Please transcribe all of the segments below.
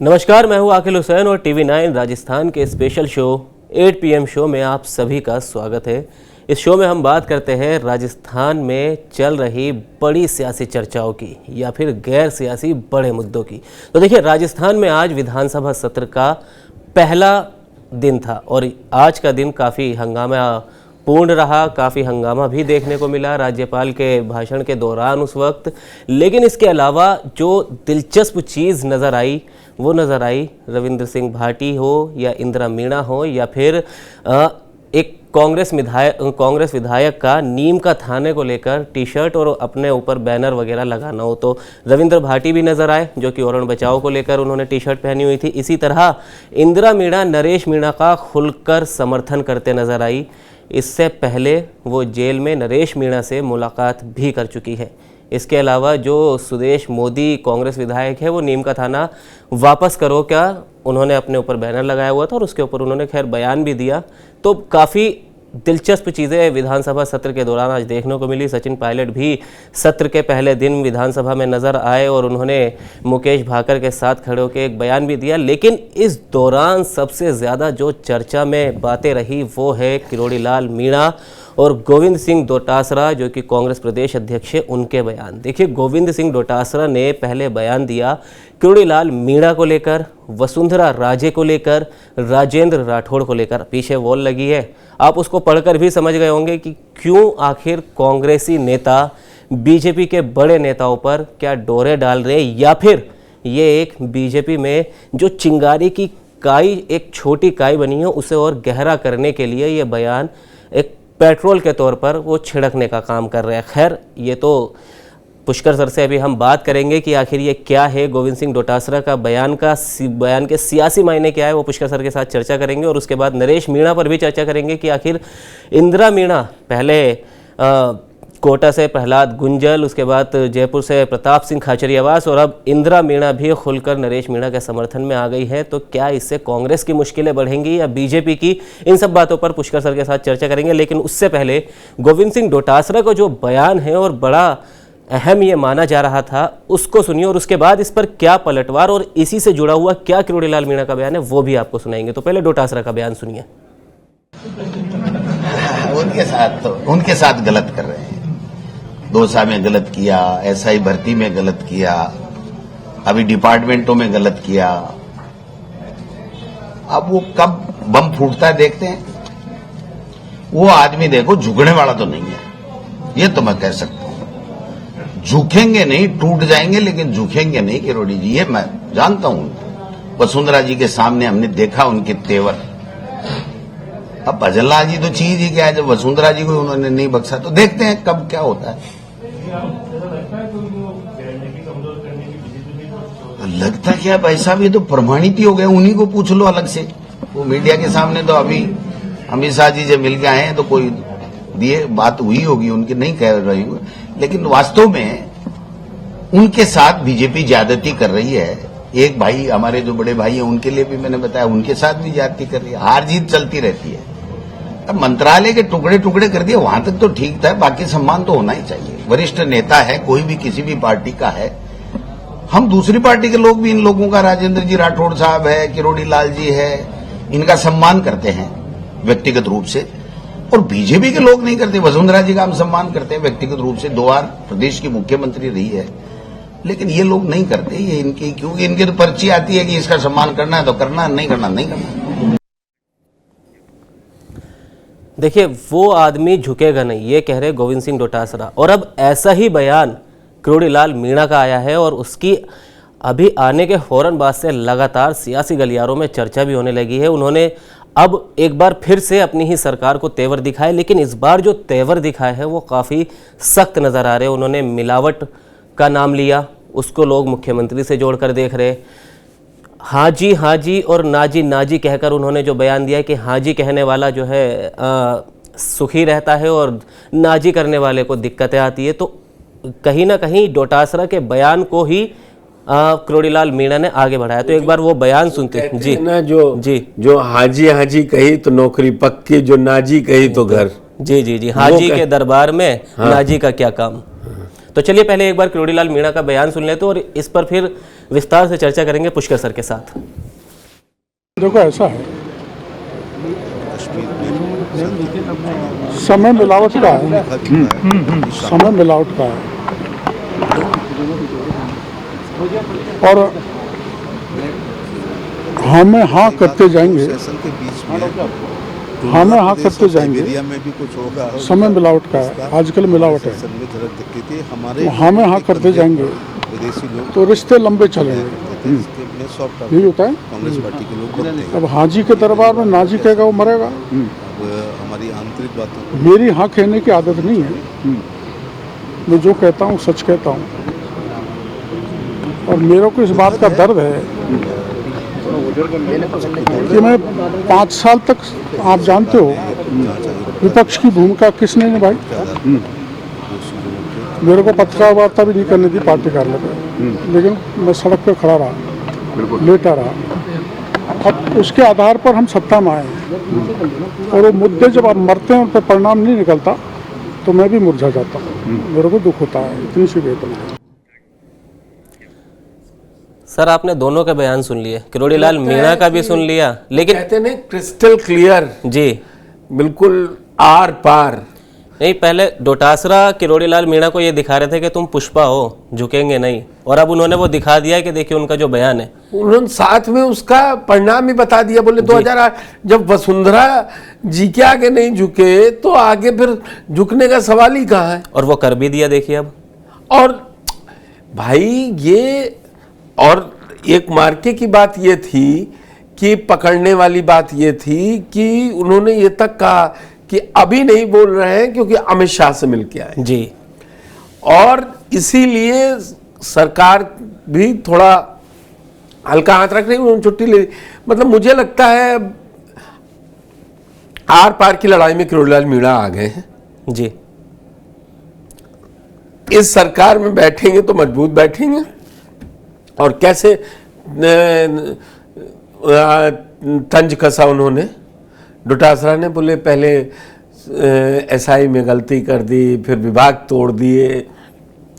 नमस्कार, मैं हूं आकिल हुसैन और TV9 राजस्थान के स्पेशल शो 8 PM शो में आप सभी का स्वागत है। इस शो में हम बात करते हैं राजस्थान में चल रही बड़ी सियासी चर्चाओं की या फिर गैर सियासी बड़े मुद्दों की। तो देखिए, राजस्थान में आज विधानसभा सत्र का पहला दिन था और आज का दिन काफ़ी हंगामा पूर्ण रहा। काफ़ी हंगामा भी देखने को मिला राज्यपाल के भाषण के दौरान उस वक्त। लेकिन इसके अलावा जो दिलचस्प चीज़ नज़र आई वो नज़र आई रविंद्र सिंह भाटी हो या इंदिरा मीणा हो या फिर एक कांग्रेस विधायक का नीम का थाने को लेकर टी-शर्ट और अपने ऊपर बैनर वगैरह लगाना हो। तो रविंद्र भाटी भी नज़र आए जो कि औरण बचाओ को लेकर उन्होंने टी-शर्ट पहनी हुई थी। इसी तरह इंदिरा मीणा नरेश मीणा का खुलकर समर्थन करते नज़र आई। इससे पहले वो जेल में नरेश मीणा से मुलाकात भी कर चुकी है। इसके अलावा जो सुदेश मोदी कांग्रेस विधायक है वो नीम का थाना वापस करो क्या उन्होंने अपने ऊपर बैनर लगाया हुआ था और उसके ऊपर उन्होंने खैर बयान भी दिया। तो काफ़ी दिलचस्प चीज़ें विधानसभा सत्र के दौरान आज देखने को मिली। सचिन पायलट भी सत्र के पहले दिन विधानसभा में नज़र आए और उन्होंने मुकेश भाकर के साथ खड़े होकर एक बयान भी दिया। लेकिन इस दौरान सबसे ज़्यादा जो चर्चा में बातें रही वो है किरोड़ी लाल मीणा और गोविंद सिंह डोटासरा जो कि कांग्रेस प्रदेश अध्यक्ष है, उनके बयान। देखिए, गोविंद सिंह डोटासरा ने पहले बयान दिया किरोड़ी लाल मीणा को लेकर, वसुंधरा राजे को लेकर, राजेंद्र राठौड़ को लेकर। पीछे वॉल लगी है, आप उसको पढ़कर भी समझ गए होंगे कि क्यों आखिर कांग्रेसी नेता बीजेपी के बड़े नेताओं पर क्या डोरे डाल रहे हैं या फिर ये एक बीजेपी में जो चिंगारी की काई, एक छोटी काई बनी है, उसे और गहरा करने के लिए ये बयान एक पेट्रोल के तौर पर वो छिड़कने का काम कर रहे हैं। खैर, ये तो पुष्कर सर से अभी हम बात करेंगे कि आखिर ये क्या है, गोविंद सिंह डोटासरा का बयान के सियासी मायने क्या है, वो पुष्कर सर के साथ चर्चा करेंगे। और उसके बाद नरेश मीणा पर भी चर्चा करेंगे कि आखिर इंदिरा मीणा पहले कोटा से प्रहलाद गुंजल, उसके बाद जयपुर से प्रताप सिंह खाचरियावास और अब इंदिरा मीणा भी खुलकर नरेश मीणा के समर्थन में आ गई है। तो क्या इससे कांग्रेस की मुश्किलें बढ़ेंगी या बीजेपी की? इन सब बातों पर पुष्कर सर के साथ चर्चा करेंगे। लेकिन उससे पहले गोविंद सिंह डोटासरा का जो बयान है और बड़ा अहम ये माना जा रहा था उसको सुनिए और उसके बाद इस पर क्या पलटवार और इसी से जुड़ा हुआ क्या किरोड़ी लाल मीणा का बयान है वो भी आपको सुनाएंगे। तो पहले डोटासरा का बयान सुनिए। उनके साथ गलत कर रहे हैं। दौसा में गलत किया, SI भर्ती में गलत किया, अभी डिपार्टमेंटों में गलत किया। अब वो कब बम फूटता है देखते हैं। वो आदमी देखो झुकने वाला तो नहीं है, ये तो मैं कह सकता हूं। झुकेंगे नहीं, टूट जाएंगे लेकिन झुकेंगे नहीं किरोड़ी जी, ये मैं जानता हूं। वसुंधरा जी के सामने हमने देखा उनके तेवर। अब भजनलाल जी तो चीज ही क्या है, जब वसुंधरा जी को उन्होंने नहीं बख्शा तो देखते हैं कब क्या होता है। लगता क्या भाई साहब, ये तो प्रमाणित ही हो गया। उन्हीं को पूछ लो अलग से। वो मीडिया के सामने तो अभी अमित शाह जी जब मिल के आए हैं तो कोई दिए बात हुई होगी उनकी, नहीं कह रही हूं। लेकिन वास्तव में उनके साथ बीजेपी ज्यादती कर रही है। एक भाई हमारे जो बड़े भाई हैं उनके लिए भी मैंने बताया, उनके साथ भी ज्यादती कर रही है। हार जीत चलती रहती है। अब मंत्रालय के टुकड़े टुकड़े कर दिए, वहां तक तो ठीक था, बाकी सम्मान तो होना ही चाहिए। वरिष्ठ नेता है, कोई भी किसी भी पार्टी का है। हम दूसरी पार्टी के लोग भी इन लोगों का, राजेंद्र जी राठौड़ साहब है, किरोड़ी लाल जी है, इनका सम्मान करते हैं व्यक्तिगत रूप से। और बीजेपी के लोग नहीं करते। वसुंधरा जी का हम सम्मान करते हैं व्यक्तिगत रूप से, 2 बार प्रदेश की मुख्यमंत्री रही है। लेकिन ये लोग नहीं करते, ये इनकी, क्योंकि इनकी तो पर्ची आती है कि इसका सम्मान करना है तो करना, नहीं करना नहीं करना। देखिए, वो आदमी झुकेगा नहीं, ये कह रहे गोविंद सिंह डोटासरा। और अब ऐसा ही बयान किरोड़ी लाल मीणा का आया है और उसकी अभी आने के फौरन बाद से लगातार सियासी गलियारों में चर्चा भी होने लगी है। उन्होंने अब एक बार फिर से अपनी ही सरकार को तेवर दिखाए, लेकिन इस बार जो तेवर दिखाए हैं वो काफ़ी सख्त नज़र आ रहे हैं। उन्होंने मिलावट का नाम लिया, उसको लोग मुख्यमंत्री से जोड़कर देख रहे। हाँ जी और ना जी कहकर उन्होंने जो बयान दिया कि हाँ जी कहने वाला जो है सुखी रहता है और ना जी करने वाले को दिक्कतें आती है। तो कहीं ना कहीं डोटासरा के बयान को ही किरोड़ी लाल मीणा ने आगे बढ़ाया। तो एक बार वो बयान सुनते हैं जी ना, जो हाजी कही तो नौकरी पक्की, जो नाजी कही तो घर। जी हाजी के दरबार में नाजी का क्या काम। तो चलिए पहले एक बार किरोड़ीलाल मीणा का बयान सुन लेते और इस पर फिर विस्तार से चर्चा करेंगे पुष्कर सर के साथ। देखो ऐसा है, समय मिलावट का है, समय मिलावट का है और हमें हाँ करते जाएंगे, हमें हाँ करते जाएंगे। समय मिलावट का है, आजकल मिलावट है, तो हमें हाँ करते जाएंगे तो रिश्ते लंबे चलेंगे। यही होता है। कांग्रेस पार्टी के लोग बनते हैं। अब हाजी के दरबार में नाजी कहेगा वो मरेगा। हमारी आंतरिक बातों मेरी हाँ कहने की आदत नहीं है, मैं जो कहता हूँ सच कहता हूँ और मेरे को इस बात का दर्द है कि मैं 5 साल तक, आप जानते हो, विपक्ष की भूमिका किसने निभाई? मेरे को पत्रकार वार्ता भी नहीं करनी थी पार्टी कार्यालय पे, लेकिन मैं सड़क पे खड़ा रहा, लेटा रहा। अब उसके आधार पर हम सत्ता में आए और वो मुद्दे जब आप मरते हैं उन पर परिणाम नहीं निकलता तो मैं भी मुरझा जाता हूँ, मेरे को दुख होता है। इतनी सी वेदना है। सर आपने दोनों का बयान सुन लिए, किरोड़ीलाल मीणा का भी सुन लिया, लेकिन कहते नहीं क्रिस्टल क्लियर, जी बिल्कुल आर पार। नहीं, पहले डोटासरा किरोड़ीलाल मीणा को ये दिखा रहे थे कि तुम पुष्पा हो, झुकेंगे नहीं, और अब उन्होंने वो दिखा दिया कि देखिए उनका जो बयान है, उन्होंने साथ में उसका परिणाम भी बता दिया। बोले 2008 जब वसुंधरा जी के आगे नहीं झुके तो आगे फिर झुकने का सवाल ही कहाँ है। और वो कर भी दिया देखिए अब। और भाई ये, और एक मार्के की बात ये थी कि पकड़ने वाली बात ये थी कि उन्होंने ये तक कहा कि अभी नहीं बोल रहे हैं क्योंकि अमित शाह से मिलके आए जी, और इसीलिए सरकार भी थोड़ा हल्का हाथ रख रही, उन्होंने छुट्टी ले। मतलब मुझे लगता है आर पार की लड़ाई में किरोड़ीलाल मीणा आ गए हैं जी। इस सरकार में बैठेंगे तो मजबूत बैठेंगे। और कैसे तंज कसा उन्होंने, डोटासरा ने बोले पहले एसआई में गलती कर दी, फिर विभाग तोड़ दिए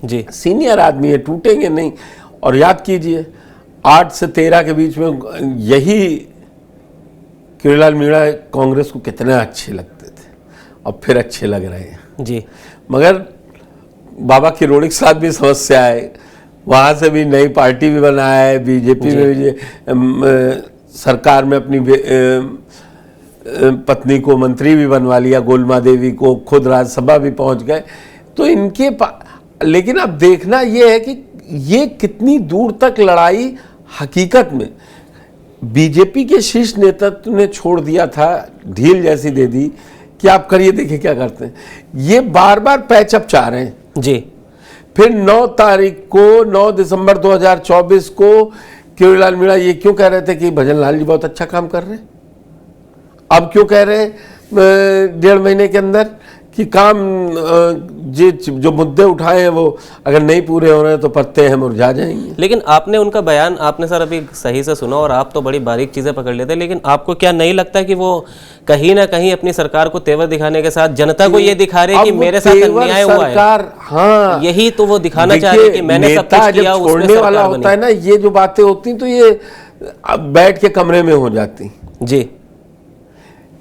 जी। सीनियर आदमी है, टूटेंगे नहीं। और याद कीजिए 8 से 13 के बीच में यही किरोड़ीलाल मीणा कांग्रेस को कितने अच्छे लगते थे और फिर अच्छे लग रहे हैं जी। मगर बाबा किरोड़ी के साथ भी समस्या है, वहाँ से भी नई पार्टी भी बनाया है, बीजेपी में भी सरकार में अपनी पत्नी को मंत्री भी बनवा लिया, गोलमा देवी को, खुद राज्यसभा भी पहुँच गए। तो इनके लेकिन अब देखना ये है कि ये कितनी दूर तक लड़ाई हकीकत में बीजेपी के शीर्ष नेतृत्व ने छोड़ दिया था, ढील जैसी दे दी कि आप करिए देखिए क्या करते हैं। ये बार बार पैचअप चाह रहे हैं जी। फिर 9 तारीख को, 9 दिसंबर 2024 को किरोड़ीलाल मीणा ये क्यों कह रहे थे कि भजन लाल जी बहुत अच्छा काम कर रहे हैं? अब क्यों कह रहे हैं 1.5 महीने के अंदर कि काम जो मुद्दे उठाए हैं वो अगर नहीं पूरे हो रहे हैं तो पत्ते हैं मुरझा जाएंगे। लेकिन आपने उनका बयान, आपने सर अभी सही से सुना और आप तो बड़ी बारीक चीज़ें पकड़ लेते, लेकिन आपको क्या नहीं लगता कि वो कहीं ना कहीं अपनी सरकार को तेवर दिखाने के साथ जनता को ये दिखा रहे कि मेरे साथ अन्याय हुआ है? हाँ, यही तो वो दिखाना चाह रहे कि मैंने सब कुछ किया, उसमें छोड़ने वाला सरकार होता है ना, ये जो बातें होती तो ये अब बैठ के कमरे में हो जाती जी।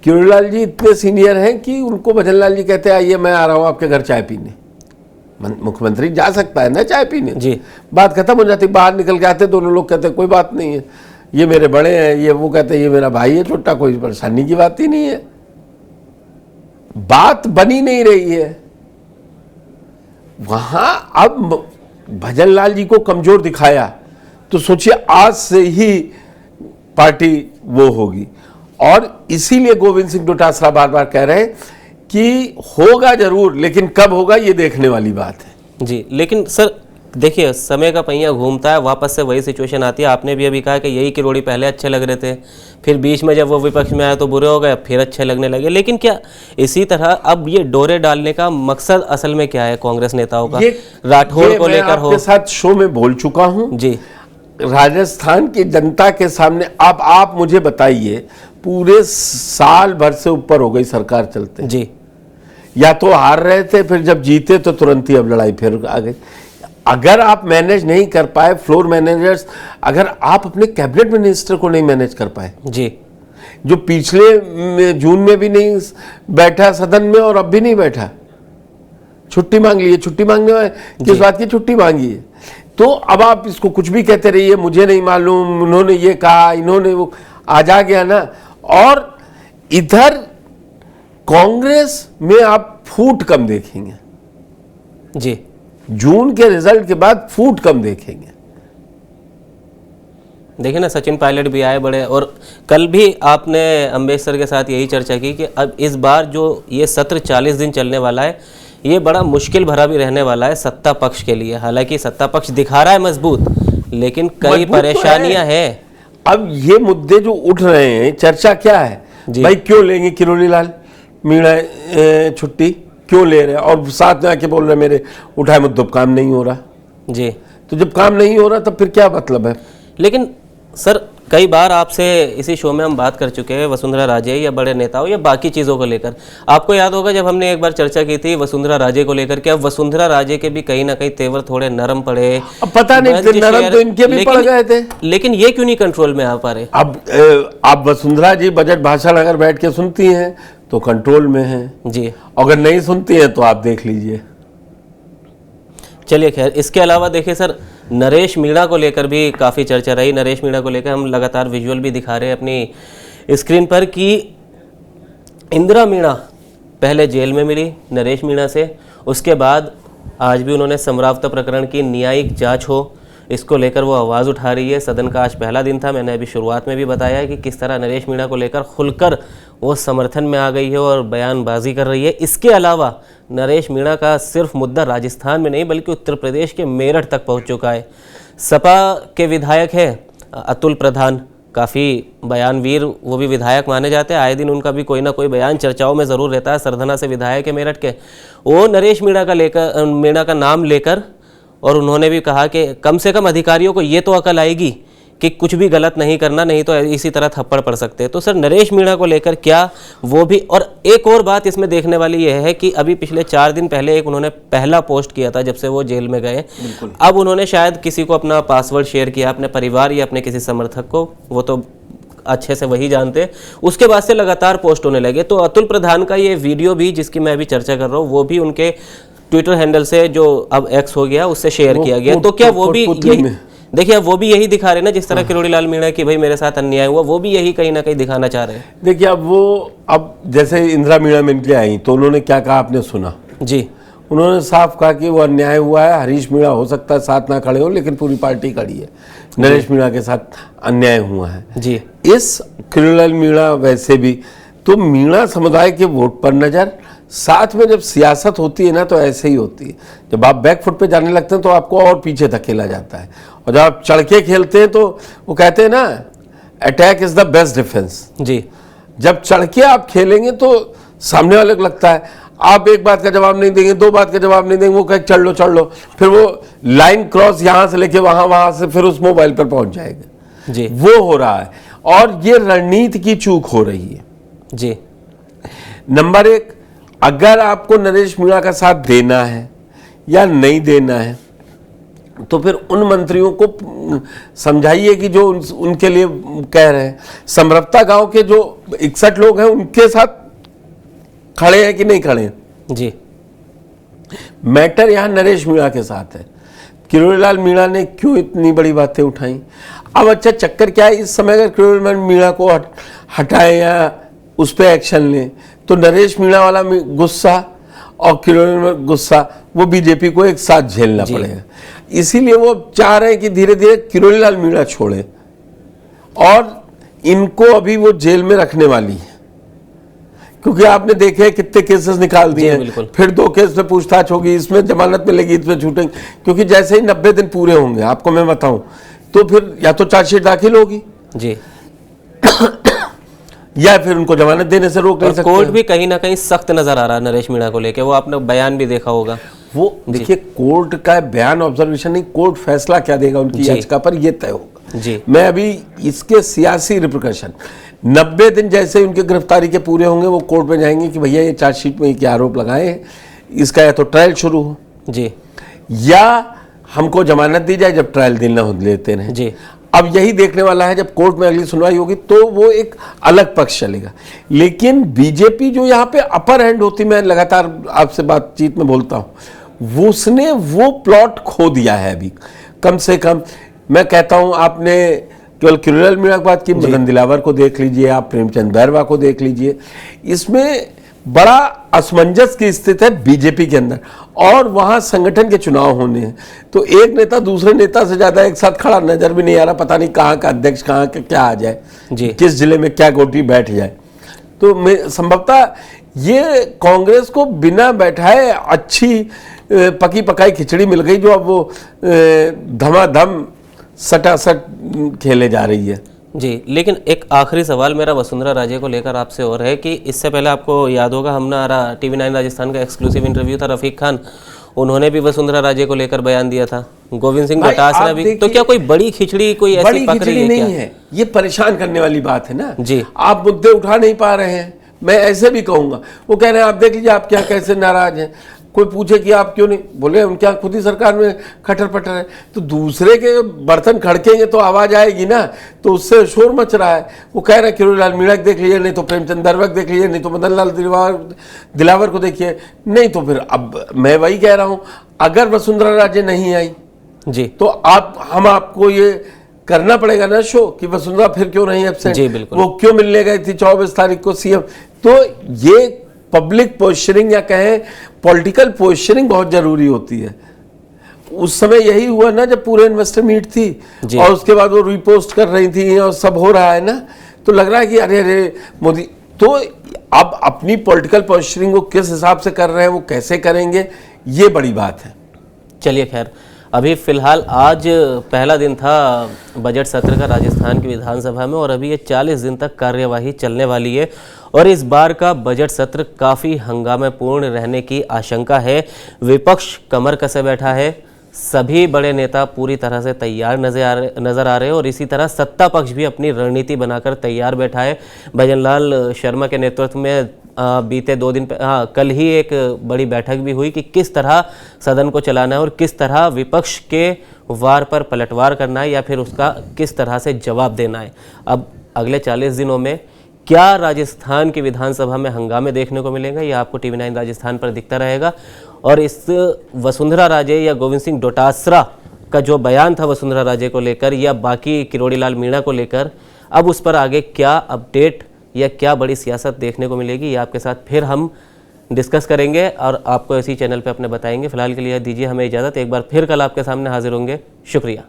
किरोड़ीलाल जी इतने सीनियर हैं कि उनको भजन लाल जी कहते हैं आइए मैं आ रहा हूँ आपके घर चाय पीने। मुख्यमंत्री जा सकता है ना चाय पीने जी, बात खत्म हो जाती। बाहर निकल के आते दोनों लोग कहते कोई बात नहीं है, ये मेरे बड़े हैं, ये वो कहते हैं ये मेरा भाई है छोटा, कोई परेशानी की बात ही नहीं है। बात बनी नहीं रही है वहां। अब भजन लाल जी को कमजोर दिखाया तो सोचिए आज से ही पार्टी वो होगी। और इसीलिए गोविंद सिंह डोटासरा बार बार कह रहे हैं कि होगा जरूर, लेकिन कब होगा ये देखने वाली बात है जी। लेकिन सर देखिए समय का पहिया घूमता है, वापस से वही सिचुएशन आती है। आपने भी अभी कहा कि यही किरोड़ी पहले अच्छे लग रहे थे, फिर बीच में जब वो विपक्ष में आए तो बुरे हो गए, फिर अच्छे लगने लगे। लेकिन क्या इसी तरह अब ये डोरे डालने का मकसद असल में क्या है कांग्रेस नेताओं का? राठौड़ को लेकर हो, आपके साथ शो में बोल चुका हूं जी। राजस्थान की जनता के सामने अब आप मुझे बताइए, पूरे साल भर से ऊपर हो गई सरकार चलते जी। या तो हार रहे थे, फिर जब जीते तो तुरंत ही अब लड़ाई फिर आ गई। अगर आप मैनेज नहीं कर पाए, फ्लोर मैनेजर्स, अगर आप अपने कैबिनेट मिनिस्टर को नहीं मैनेज कर पाए, जी, जो पिछले जून में भी नहीं बैठा सदन में और अब भी नहीं बैठा, छुट्टी मांग ली है, छुट्टी मांगने में किस बात की छुट्टी मांगी है, तो अब आप इसको कुछ भी कहते रहिए, मुझे नहीं मालूम, उन्होंने ये कहा, इन्होंने वो, आ जा गया ना। और इधर कांग्रेस में आप फूट कम देखेंगे, जी, जून के रिजल्ट के बाद फूट कम देखेंगे। देखिए ना, सचिन पायलट भी आए बड़े, और कल भी आपने अम्बेश सर के साथ यही चर्चा की कि अब इस बार जो ये सत्र 40 दिन चलने वाला है, ये बड़ा मुश्किल भरा भी रहने वाला है सत्ता पक्ष के लिए। हालांकि सत्ता पक्ष दिखा रहा है मजबूत, लेकिन कई परेशानियां हैं। अब ये मुद्दे जो उठ रहे हैं, चर्चा क्या है भाई, क्यों लेंगे किरोड़ी लाल मीणा छुट्टी, क्यों ले रहे हैं, और साथ में आके बोल रहे मेरे उठाए मुद्दों पर काम नहीं हो रहा। जी, तो जब काम नहीं हो रहा तब फिर क्या मतलब है। लेकिन सर कई बार आपसे इसी शो में हम बात कर चुके हैं वसुंधरा राजे या बड़े नेताओं या बाकी चीज़ों को लेकर। आपको याद होगा जब हमने एक बार चर्चा की थी वसुंधरा राजे को लेकर कि अब वसुंधरा राजे के भी कहीं ना कहीं तेवर थोड़े नरम पड़े। अब पता नहीं, नरम तो इनके भी पड़ गए थे, लेकिन ये क्यों नहीं कंट्रोल में आ पा रहे। अब वसुंधरा जी बजट भाषण अगर बैठ के सुनती हैं तो कंट्रोल में है जी, अगर नहीं सुनती हैं तो आप देख लीजिए। चलिए खैर, इसके अलावा देखिए सर, नरेश मीणा को लेकर भी काफ़ी चर्चा रही। नरेश मीणा को लेकर हम लगातार विजुअल भी दिखा रहे हैं अपनी स्क्रीन पर कि इंदिरा मीणा पहले जेल में मिली नरेश मीणा से, उसके बाद आज भी उन्होंने समरावता प्रकरण की न्यायिक जांच हो, इसको लेकर वो आवाज़ उठा रही है। सदन का आज पहला दिन था, मैंने अभी शुरुआत में भी बताया है कि किस तरह नरेश मीणा को लेकर खुलकर वो समर्थन में आ गई है और बयानबाजी कर रही है। इसके अलावा नरेश मीणा का सिर्फ मुद्दा राजस्थान में नहीं बल्कि उत्तर प्रदेश के मेरठ तक पहुंच चुका है। सपा के विधायक हैं अतुल प्रधान, काफ़ी बयानवीर वो भी विधायक माने जाते हैं, आए दिन उनका भी कोई ना कोई बयान चर्चाओं में ज़रूर रहता है। सरधना से विधायक है मेरठ के, वो नरेश मीणा का नाम लेकर, और उन्होंने भी कहा कि कम से कम अधिकारियों को ये तो अकल आएगी कि कुछ भी गलत नहीं करना, नहीं तो इसी तरह थप्पड़ पड़ सकते हैं। तो सर नरेश मीणा को लेकर क्या वो भी, और एक और बात इसमें देखने वाली यह है कि अभी पिछले 4 दिन पहले एक उन्होंने पहला पोस्ट किया था जब से वो जेल में गए। अब उन्होंने शायद किसी को अपना पासवर्ड शेयर किया, अपने परिवार या अपने किसी समर्थक को, वो तो अच्छे से वही जानते। उसके बाद से लगातार पोस्ट होने लगे। तो अतुल प्रधान का ये वीडियो भी, जिसकी मैं अभी चर्चा कर रहा हूँ, वो भी उनके ट्विटर हैंडल से, जो अब एक्स हो गया, उससे शेयर किया गया। तो क्या वो भी यही, देखिए वो भी यही दिखा रहे ना, जिस तरह किरोड़ी लाल मीणा की भाई मेरे साथ अन्याय हुआ, वो भी यही कहीं ना कहीं दिखाना चाह रहे हैं। देखिए अब जैसे इंदिरा मीणा मिलके आई तो उन्होंने क्या कहा आपने सुना जी, उन्होंने साफ कहा कि वो अन्याय हुआ है, हरीश मीणा हो सकता है साथ ना खड़े हो लेकिन पूरी पार्टी खड़ी है, नरेश मीणा के साथ अन्याय हुआ है जी। इस किरोड़ी लाल मीणा वैसे भी तो मीणा समुदाय के वोट पर नजर, साथ में जब सियासत होती है ना तो ऐसे ही होती है। जब आप बैकफुट पे जाने लगते हैं तो आपको और पीछे धकेला जाता है, और जब आप चढ़ के खेलते हैं तो वो कहते हैं ना, attack is the best defence ji. जब चढ़ के आप खेलेंगे तो सामने वाले को लगता है आप एक बात का जवाब नहीं देंगे, 2 बात का जवाब नहीं देंगे, वो कहे चढ़ लो, फिर वो लाइन क्रॉस यहां से लेके वहां से फिर उस मोबाइल पर पहुंच जाएगा जी। वो हो रहा है, और ये रणनीति की चूक हो रही है जी। नंबर 1, अगर आपको नरेश मीणा का साथ देना है या नहीं देना है तो फिर उन मंत्रियों को समझाइए कि जो उनके लिए कह रहे हैं। समरप्ता गांव के जो 61 लोग हैं उनके साथ खड़े हैं कि नहीं खड़े हैं जी। मैटर यहां नरेश मीणा के साथ है। किरोड़ी लाल मीणा ने क्यों इतनी बड़ी बातें उठाई। अब अच्छा चक्कर क्या है, इस समय अगर किरोड़ी लाल मीणा को हटाए या उस पर एक्शन लें तो नरेश मीणा वाला गुस्सा और किरोड़ी गुस्सा वो बीजेपी को एक साथ झेलना पड़ेगा। इसीलिए वो चाह रहे हैं कि धीरे धीरे किरोड़ी लाल मीणा छोड़े, और इनको अभी वो जेल में रखने वाली है, क्योंकि आपने देखे कितने केसेस निकाल दिए हैं, फिर 2 केस में पूछताछ होगी, इसमें जमानत मिलेगी, इसमें छूटेंगे, क्योंकि जैसे ही 90 दिन पूरे होंगे आपको मैं बताऊं तो फिर या तो चार्जशीट दाखिल होगी जी या फिर उनको जमानत देने से रोक नहीं सकते। कोर्ट भी कहीं ना कहीं सख्त नजर आ रहा है नरेश मीणा को लेके, वो आपने बयान भी देखा होगा। वो देखिए कोर्ट का बयान ऑब्जर्वेशन नहीं, कोर्ट फैसला क्या देगा उनकी याचिका पर ये तय होगा जी। मैं अभी इसके सियासी रिप्रिकॉशन 90 दिन जैसे उनके गिरफ्तारी के पूरे होंगे वो कोर्ट में जाएंगे कि भैया ये चार्जशीट में क्या आरोप लगाए हैं, इसका या तो ट्रायल शुरू हो जी या हमको जमानत दी जाए जब ट्रायल दिन न लेते हैं जी। अब यही देखने वाला है, जब कोर्ट में अगली सुनवाई होगी तो वो एक अलग पक्ष चलेगा। लेकिन बीजेपी जो यहाँ पे अपर हैंड होती, मैं लगातार आपसे बातचीत में बोलता हूँ, उसने वो प्लॉट खो दिया है अभी। कम से कम मैं कहता हूँ, आपने केवल किरोड़ीलाल मीणा की बात की, मदन दिलावर को देख लीजिए, आप प्रेमचंद बैरवा को देख लीजिए, इसमें बड़ा असमंजस की स्थिति है बीजेपी के अंदर। और वहां संगठन के चुनाव होने हैं तो एक नेता दूसरे नेता से ज्यादा एक साथ खड़ा नजर भी नहीं आ रहा, पता नहीं कहाँ का अध्यक्ष कहाँ का क्या आ जाए जी। किस जिले में क्या गोटी बैठ जाए। तो संभवतः ये कांग्रेस को बिना बैठाए अच्छी पकी पकाई खिचड़ी मिल गई, जो अब वो धमाधम सटासट खेले जा रही है। जी। लेकिन एक आखिरी सवाल मेरा वसुंधरा राजे को लेकर आपसे और है कि इससे पहले आपको याद होगा, हमने TV9 राजस्थान का एक्सक्लूसिव इंटरव्यू था रफीक खान, उन्होंने भी वसुंधरा राजे को लेकर बयान दिया था, गोविंद सिंह डोटासरा भी। तो क्या कोई बड़ी खिचड़ी कोई ऐसी पक रही है? नहीं है, ये परेशान करने वाली बात है ना जी। आप मुद्दे उठा नहीं पा रहे हैं, मैं ऐसे भी कहूंगा। वो कह रहे हैं आप देख लीजिए आप क्या कैसे नाराज हैं, कोई पूछे कि आप क्यों नहीं, बोले उनके खुद ही सरकार में खटर पटर है, तो दूसरे के बर्तन खड़केंगे तो आवाज आएगी ना, तो उससे शोर मच रहा है। वो कह रहे हैं किरोड़ीलाल मीणा देख लीजिए, नहीं तो प्रेमचंद बैरवा देख लीजिए, नहीं तो मदन लाल दिलावर को देखिए, नहीं तो फिर अब मैं वही कह रहा हूं, अगर वसुंधरा राजे नहीं आई जी तो हम आपको ये करना पड़ेगा ना शो कि वसुंधरा फिर क्यों नहीं एब्सेंट, जी बिल्कुल। वो क्यों मिलने गई थी 24 तारीख को सीएम। तो ये पब्लिक पोस्चरिंग या कहें पॉलिटिकल पोस्चरिंग बहुत जरूरी होती है। उस समय यही हुआ ना जब पूरे इन्वेस्टर मीट थी और उसके बाद वो रिपोस्ट कर रही थी और सब हो रहा है ना, तो लग रहा है कि अरे अरे मोदी। तो अब अपनी पॉलिटिकल पोस्चरिंग वो किस हिसाब से कर रहे हैं, वो कैसे करेंगे, ये बड़ी बात है। चलिए खैर, अभी फिलहाल आज पहला दिन था बजट सत्र का राजस्थान की विधानसभा में और अभी ये 40 दिन तक कार्यवाही चलने वाली है और इस बार का बजट सत्र काफ़ी हंगामेपूर्ण रहने की आशंका है। विपक्ष कमर कसे बैठा है, सभी बड़े नेता पूरी तरह से तैयार नजर आ रहे हैं और इसी तरह सत्ता पक्ष भी अपनी रणनीति बनाकर तैयार बैठा है। भजनलाल शर्मा के नेतृत्व में बीते 2 दिन कल ही एक बड़ी बैठक भी हुई कि किस तरह सदन को चलाना है और किस तरह विपक्ष के वार पर पलटवार करना है या फिर उसका किस तरह से जवाब देना है। अब अगले 40 दिनों में क्या राजस्थान की विधानसभा में हंगामे देखने को मिलेंगे, यह आपको TV9 राजस्थान पर दिखता रहेगा। और इस वसुंधरा राजे या गोविंद सिंह डोटासरा का जो बयान था वसुंधरा राजे को लेकर या बाकी किरोड़ीलाल मीणा को लेकर, अब उस पर आगे क्या अपडेट या क्या बड़ी सियासत देखने को मिलेगी, ये आपके साथ फिर हम डिस्कस करेंगे और आपको इसी चैनल पे अपने बताएंगे। फिलहाल के लिए दीजिए हमें इजाज़त, एक बार फिर कल आपके सामने हाजिर होंगे। शुक्रिया।